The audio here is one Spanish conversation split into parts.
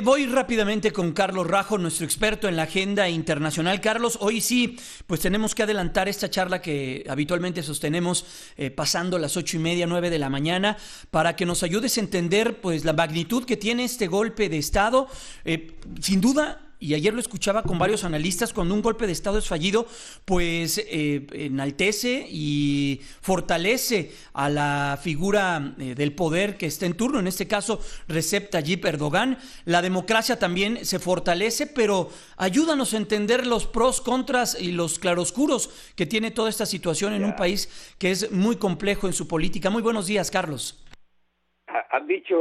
Voy rápidamente con Carlos Rajo, nuestro experto en la agenda internacional. Carlos, hoy sí, pues tenemos que adelantar esta charla que habitualmente sostenemos pasando las 8:30, 9 de la mañana, para que nos ayudes a entender pues la magnitud que tiene este golpe de Estado. Sin duda, y ayer lo escuchaba con varios analistas, cuando un golpe de Estado es fallido, pues enaltece y fortalece a la figura del poder que está en turno, en este caso Recep Tayyip Erdogan. La democracia también se fortalece, pero ayúdanos a entender los pros, contras y los claroscuros que tiene toda esta situación en un país que es muy complejo en su política. Muy buenos días, Carlos. Has dicho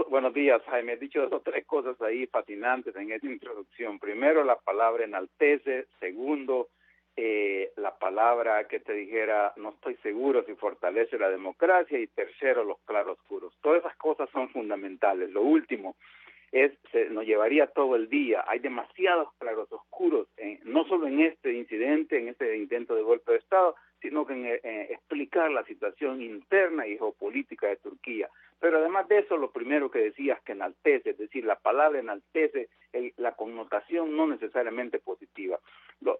buenos días, Jaime, has dicho 2 o 3 cosas ahí fascinantes en esta introducción. Primero, la palabra enaltece. Segundo, la palabra que te dijera, no estoy seguro si fortalece la democracia. Y tercero, los claroscuros. Todas esas cosas son fundamentales. Lo último nos llevaría todo el día. Hay demasiados claroscuros, no solo en este incidente, en este intento de golpe de Estado, sino que en explicar la situación interna y geopolítica de Turquía. Pero además de eso, lo primero que decías, que enaltece, es decir, la palabra enaltece, la connotación no necesariamente positiva.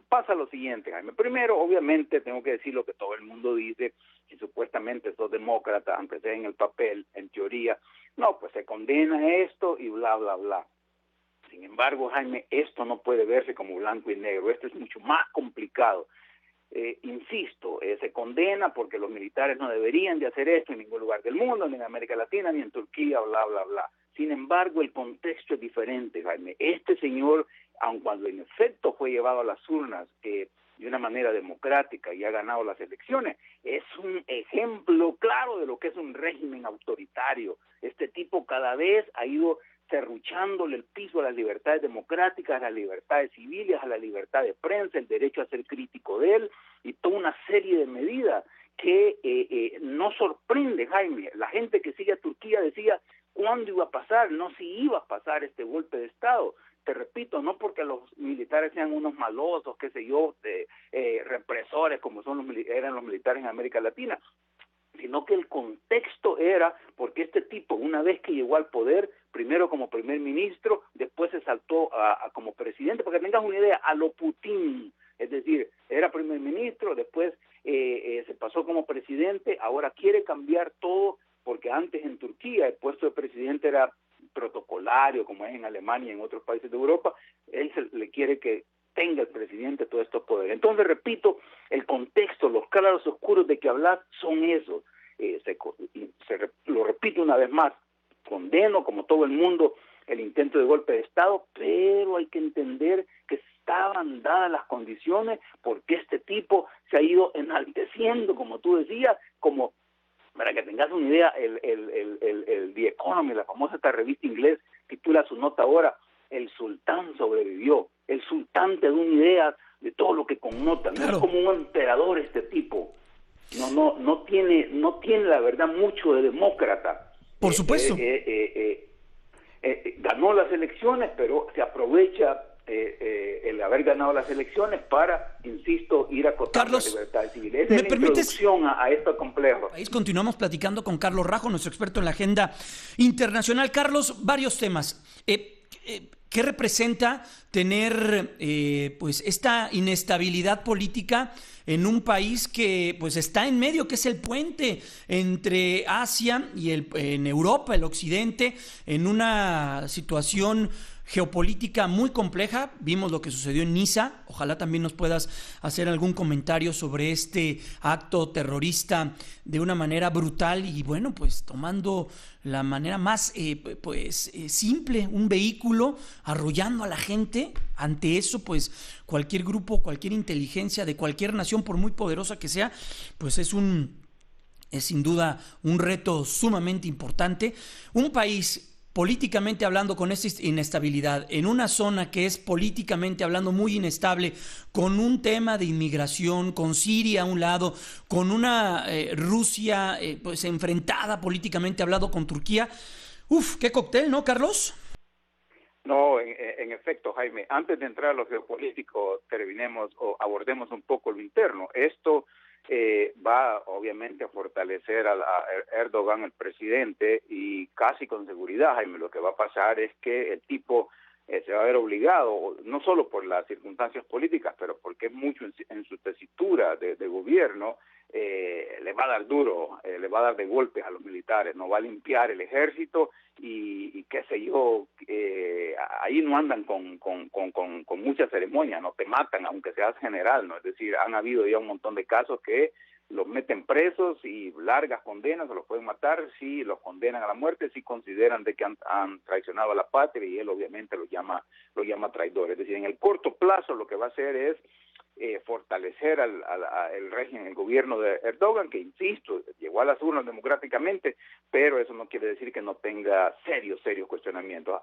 Pasa lo siguiente, Jaime. Primero, obviamente, tengo que decir lo que todo el mundo dice, que supuestamente sos demócrata, aunque sea en el papel, en teoría. No, pues se condena esto y bla, bla, bla. Sin embargo, Jaime, esto no puede verse como blanco y negro. Esto es mucho más complicado. Insisto, se condena porque los militares no deberían de hacer esto en ningún lugar del mundo, ni en América Latina, ni en Turquía, bla, bla, bla. Sin embargo, el contexto es diferente, Jaime. Este señor, aun cuando en efecto fue llevado a las urnas de una manera democrática y ha ganado las elecciones, es un ejemplo claro de lo que es un régimen autoritario. Este tipo cada vez ha ido serruchándole el piso a las libertades democráticas, a las libertades civiles, a la libertad de prensa, el derecho a ser crítico de él, y toda una serie de medidas que no sorprende, Jaime. La gente que sigue a Turquía decía cuándo iba a pasar, no si iba a pasar este golpe de Estado. Te repito, no porque los militares sean unos malosos, qué sé yo, represores como eran los militares en América Latina, sino que el contexto era porque este tipo, una vez que llegó al poder, primero como primer ministro, después se saltó como presidente, porque tengas una idea, a lo Putin, es decir, era primer ministro, después se pasó como presidente, ahora quiere cambiar todo, porque antes en Turquía el puesto de presidente era protocolario, como es en Alemania y en otros países de Europa. Él le quiere que tenga el presidente todos estos poderes. Entonces, repito, el contexto, los claros oscuros de que hablas son esos. Lo repito una vez más, condeno como todo el mundo el intento de golpe de Estado, pero hay que entender que estaban dadas las condiciones porque este tipo se ha ido enalteciendo, como tú decías, como, para que tengas una idea, el The Economy, la famosa esta revista inglés, titula su nota ahora, el sultán sobrevivió. El sultán te da una idea de todo lo que connota. Claro. No es como un emperador este tipo. No tiene la verdad mucho de demócrata. Por supuesto. Ganó las elecciones, pero se aprovecha el haber ganado las elecciones para, insisto, ir acotando las libertades civiles. Esa es la introducción a esto complejo. Continuamos platicando con Carlos Rajo, nuestro experto en la agenda internacional. Carlos, varios temas. ¿Qué representa tener pues esta inestabilidad política en un país que pues está en medio, que es el puente entre Asia y en Europa, el occidente, en una situación geopolítica muy compleja? Vimos lo que sucedió en Niza. Ojalá también nos puedas hacer algún comentario sobre este acto terrorista de una manera brutal y bueno, pues tomando la manera más simple, un vehículo arrollando a la gente. Ante eso, pues cualquier grupo, cualquier inteligencia de cualquier nación, por muy poderosa que sea, pues es sin duda un reto sumamente importante. Un país políticamente hablando con esta inestabilidad, en una zona que es políticamente hablando muy inestable, con un tema de inmigración, con Siria a un lado, con una Rusia pues enfrentada políticamente hablando con Turquía. Uf, qué cóctel, ¿no, Carlos? No, en efecto, Jaime, antes de entrar a lo geopolítico, terminemos o abordemos un poco lo interno. Esto va obviamente a fortalecer a Erdogan, el presidente, y casi con seguridad, Jaime, lo que va a pasar es que el tipo se va a ver obligado, no solo por las circunstancias políticas, pero porque es mucho en su tesitura de gobierno, le va a dar duro, le va a dar de golpes a los militares, no va a limpiar el ejército y qué sé yo, ahí no andan con mucha ceremonia, no te matan aunque seas general, ¿no? Es decir, han habido ya un montón de casos que los meten presos y largas condenas, o los pueden matar si los condenan a la muerte, si consideran de que han traicionado a la patria, y él obviamente lo llama traidor. Es decir, en el corto plazo lo que va a hacer es fortalecer el régimen, el gobierno de Erdogan, que insisto, llegó a las urnas democráticamente, pero eso no quiere decir que no tenga serios cuestionamientos.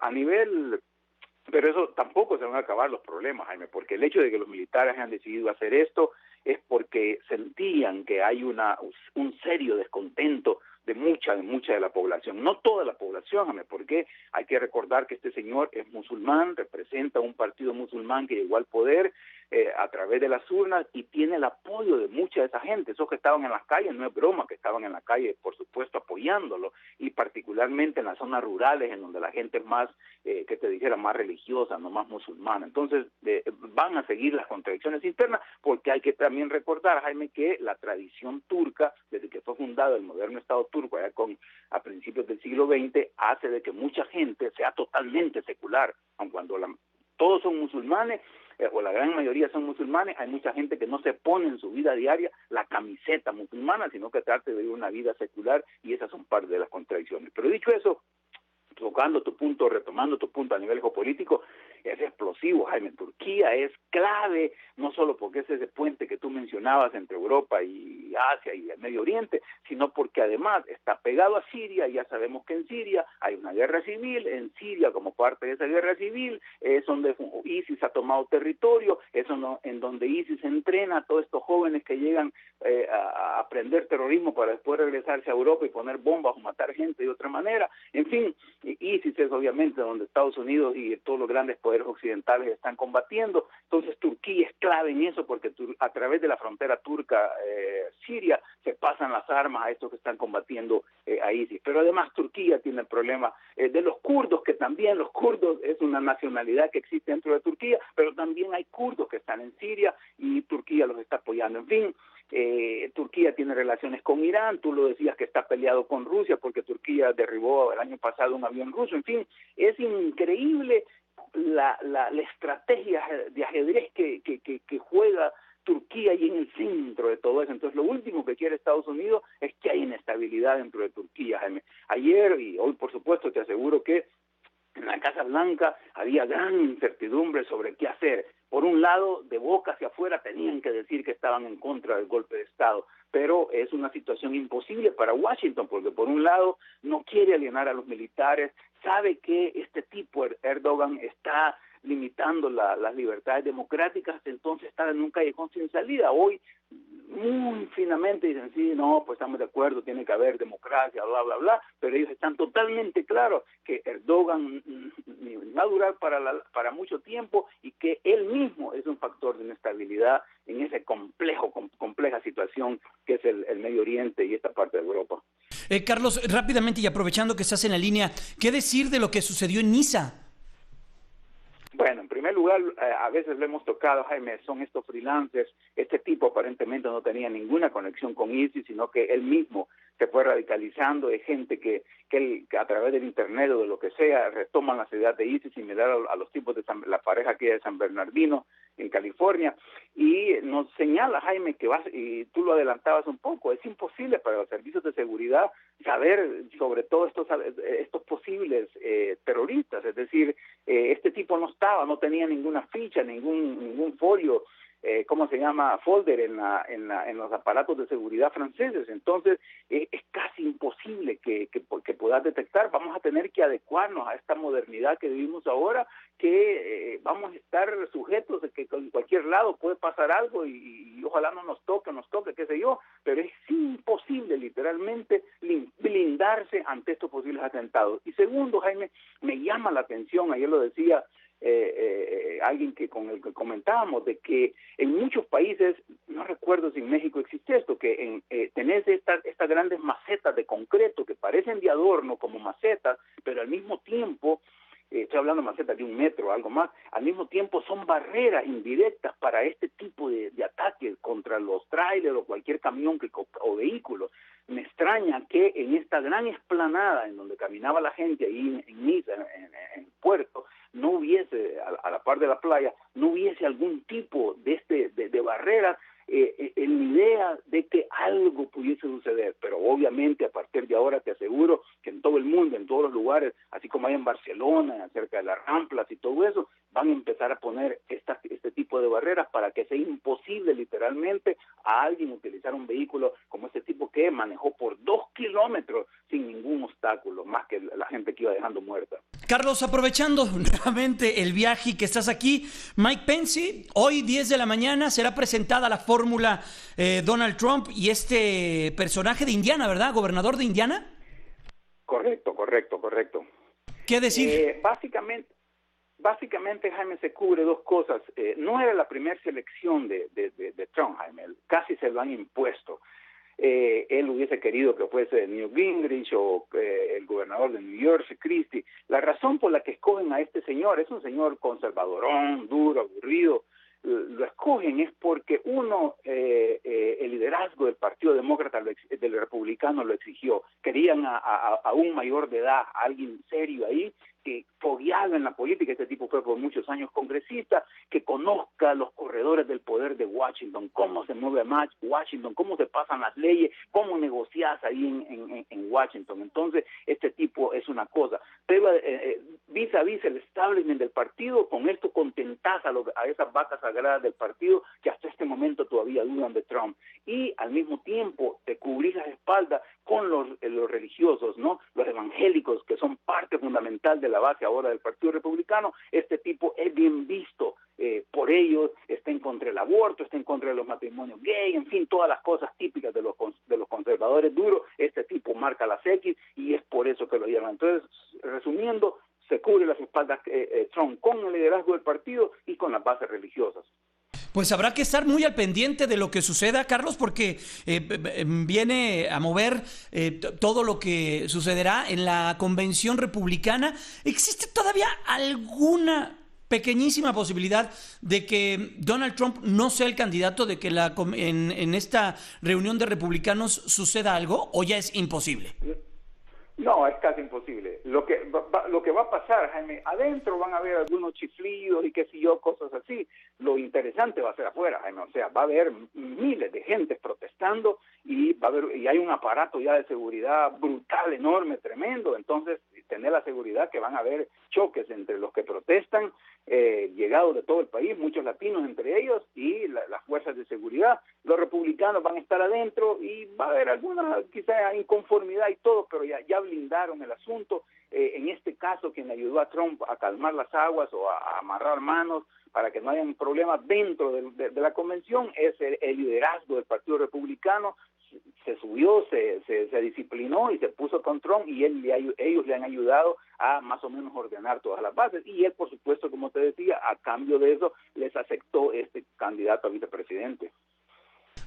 Pero eso tampoco se van a acabar los problemas, Jaime, porque el hecho de que los militares hayan decidido hacer esto es porque sentían que hay un serio descontento de mucha de la población, no toda la población, Jaime, porque hay que recordar que este señor es musulmán, representa un partido musulmán que llegó al poder a través de las urnas y tiene el apoyo de mucha de esa gente. Esos que estaban en las calles, no es broma, que estaban en la calle, por supuesto, apoyándolo, y particularmente en las zonas rurales, en donde la gente es más, que te dijera, más religiosa, no más musulmana. Entonces, van a seguir las contradicciones internas, porque hay que también recordar, Jaime, que la tradición turca, desde que fue fundado el moderno Estado turco, allá a principios del siglo XX, hace de que mucha gente sea totalmente secular, aun cuando todos son musulmanes, o la gran mayoría son musulmanes, hay mucha gente que no se pone en su vida diaria la camiseta musulmana, sino que trata de vivir una vida secular, y esas son parte de las contradicciones. Pero dicho eso, retomando tu punto a nivel geopolítico, es explosivo, Jaime. Turquía es clave, no solo porque es ese puente que tú mencionabas entre Europa y Asia y el Medio Oriente, sino porque además está pegado a Siria, y ya sabemos que en Siria hay una guerra civil, en Siria como parte de esa guerra civil es donde ISIS ha tomado territorio, en donde ISIS entrena a todos estos jóvenes que llegan a aprender terrorismo para después regresarse a Europa y poner bombas o matar gente de otra manera. En fin, ISIS es obviamente donde Estados Unidos y todos los grandes poderes occidentales están combatiendo. Entonces Turquía es clave en eso, porque a través de la frontera turca-Siria se pasan las armas a estos que están combatiendo a ISIS. Pero además Turquía tiene el problema de los kurdos, que también los kurdos es una nacionalidad que existe dentro de Turquía, pero también hay kurdos que están en Siria y Turquía los está apoyando. En fin, Turquía tiene relaciones con Irán, tú lo decías que está peleado con Rusia porque Turquía derribó el año pasado un avión ruso. En fin, es increíble la estrategia de ajedrez que juega Turquía, y en el centro de todo eso. Entonces lo último que quiere Estados Unidos es que haya inestabilidad dentro de Turquía, Jaime. Ayer y hoy, por supuesto, te aseguro que en la Casa Blanca había gran incertidumbre sobre qué hacer. Por un lado, de boca hacia afuera tenían que decir que estaban en contra del golpe de Estado, pero es una situación imposible para Washington, porque por un lado no quiere alienar a los militares, sabe que este tipo, Erdogan, está limitando las libertades democráticas, entonces está en un callejón sin salida. Hoy muy finamente dicen, sí, no, pues estamos de acuerdo, tiene que haber democracia, bla, bla, bla, pero ellos están totalmente claros que Erdogan va a durar para mucho tiempo, y que él mismo es un factor de inestabilidad en ese compleja situación que es el Medio Oriente y esta parte de Europa. Carlos, rápidamente y aprovechando que estás en la línea, ¿qué decir de lo que sucedió en Niza? Bueno, en primer lugar, a veces lo hemos tocado, Jaime, son estos freelancers. Este tipo aparentemente no tenía ninguna conexión con ISIS, sino que él mismo se fue radicalizando. Es gente que a través del internet o de lo que sea retoman la ciudad de ISIS, similar a los tipos de la pareja que es de San Bernardino en California, y nos señala, Jaime, y tú lo adelantabas un poco, es imposible para los servicios de seguridad saber sobre todo estos posibles terroristas. Es decir, este tipo no tenía ninguna ficha, ningún folio, folder en los aparatos de seguridad franceses. Entonces es casi imposible que puedas detectar. Vamos a tener que adecuarnos a esta modernidad que vivimos ahora, que vamos a estar sujetos de que en cualquier lado puede pasar algo y ojalá no nos toque, qué sé yo, pero es imposible literalmente blindarse ante estos posibles atentados. Y segundo, Jaime, me llama la atención, ayer lo decía alguien con el que comentábamos, de que en muchos países, no recuerdo si en México existe esto, que tenés estas grandes macetas de concreto que parecen de adorno como macetas, pero al mismo tiempo, estoy hablando de macetas de 1 metro o algo más, al mismo tiempo son barreras indirectas para este tipo de ataques contra los trailers o cualquier camión o vehículo. Me extraña que en esta gran explanada en donde caminaba la gente ahí en Niza, en el puerto, no hubiese, a la par de la playa, no hubiese algún tipo de barrera en la idea de que algo pudiese suceder. Pero obviamente a partir de ahora te aseguro que en todo el mundo, en todos los lugares, así como hay en Barcelona, cerca de las Ramplas y todo eso, van a empezar a poner este tipo de barreras para que sea imposible literalmente a alguien utilizar un vehículo como este tipo que manejó por 2 kilómetros sin ningún obstáculo, más que la gente que iba dejando muerta. Carlos, aprovechando nuevamente el viaje y que estás aquí, Mike Pence, hoy 10 de la mañana será presentada la fórmula Donald Trump y este personaje de Indiana, ¿verdad? ¿Gobernador de Indiana? Correcto. ¿Qué decir? Básicamente, Jaime, se cubre 2 cosas. No era la primera selección de Trump, Jaime, casi se lo han impuesto. Él hubiese querido que fuese Newt Gingrich o el gobernador de New York, Christie. La razón por la que escogen a este señor, es un señor conservadorón, duro, aburrido, lo escogen es porque uno, el liderazgo del Partido Demócrata, del Republicano lo exigió. Querían a un mayor de edad, a alguien serio ahí, que fogueado en la política, este tipo fue por muchos años congresista, que conozca los corredores del poder de Washington, cómo se mueve Washington, cómo se pasan las leyes, cómo negocias ahí en Washington. Entonces, este tipo es una cosa. Pero vis a vis el establishment del partido, con esto contentás a esas vacas sagradas del partido que hasta este momento todavía dudan de Trump. Y al mismo tiempo te cubrís las espaldas con los religiosos, ¿no? Los evangélicos, que son parte fundamental de la base ahora del Partido Republicano. Este tipo es bien visto por ellos, está en contra del aborto, está en contra de los matrimonios gay, en fin, todas las cosas típicas de los conservadores duros. Este tipo marca las X y es por eso que lo llaman. Entonces, resumiendo, se cubre las espaldas Trump con el liderazgo del partido y con las bases religiosas. Pues habrá que estar muy al pendiente de lo que suceda, Carlos, porque viene a mover todo lo que sucederá en la convención republicana. ¿Existe todavía alguna pequeñísima posibilidad de que Donald Trump no sea el candidato, de que en esta reunión de republicanos suceda algo, o ya es imposible? No, es casi imposible. Lo que va a pasar, Jaime, adentro van a haber algunos chiflidos y qué sé yo, cosas así. Lo interesante va a ser afuera, Jaime. O sea, va a haber miles de gente protestando y hay un aparato ya de seguridad brutal, enorme, tremendo. Entonces, tener la seguridad que van a haber choques entre los que protestan, llegados de todo el país, muchos latinos entre ellos, y las fuerzas de seguridad. Los republicanos van a estar adentro y va a haber alguna quizá inconformidad y todo, pero ya blindaron el asunto. En este caso, quien ayudó a Trump a calmar las aguas o a amarrar manos para que no hayan problemas dentro de la convención es el liderazgo del Partido Republicano. Se subió, se disciplinó y se puso con Trump, y ellos le han ayudado a más o menos ordenar todas las bases, y él, por supuesto, como te decía, a cambio de eso les aceptó este candidato a vicepresidente.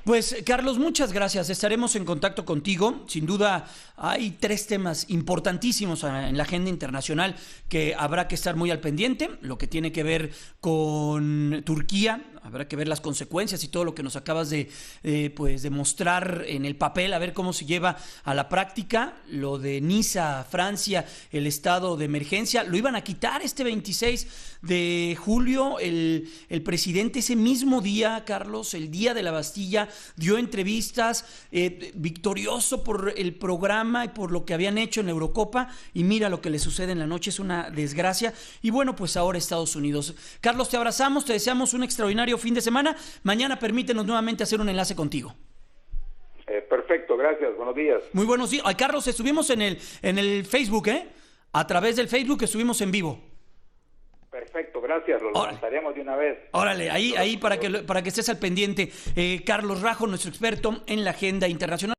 Pues, Carlos, muchas gracias. Estaremos en contacto contigo. Sin duda, hay 3 temas importantísimos en la agenda internacional que habrá que estar muy al pendiente. Lo que tiene que ver con Turquía, habrá que ver las consecuencias y todo lo que nos acabas de mostrar en el papel, a ver cómo se lleva a la práctica. Lo de Niza, Francia, el estado de emergencia, lo iban a quitar este 26 de julio. El presidente ese mismo día, Carlos, el día de la Bastilla, dio entrevistas, victorioso por el programa y por lo que habían hecho en la Eurocopa, y mira lo que le sucede en la noche, es una desgracia. Y bueno, pues ahora Estados Unidos. Carlos, te abrazamos, te deseamos un extraordinario fin de semana. Mañana permítenos nuevamente hacer un enlace contigo. Perfecto, gracias, buenos días. Muy buenos días. Ay, Carlos, estuvimos en el Facebook, a través del Facebook estuvimos en vivo. Perfecto, gracias, lo lanzaremos de una vez. Órale, ahí para que estés al pendiente. Carlos Rajo, nuestro experto en la agenda internacional.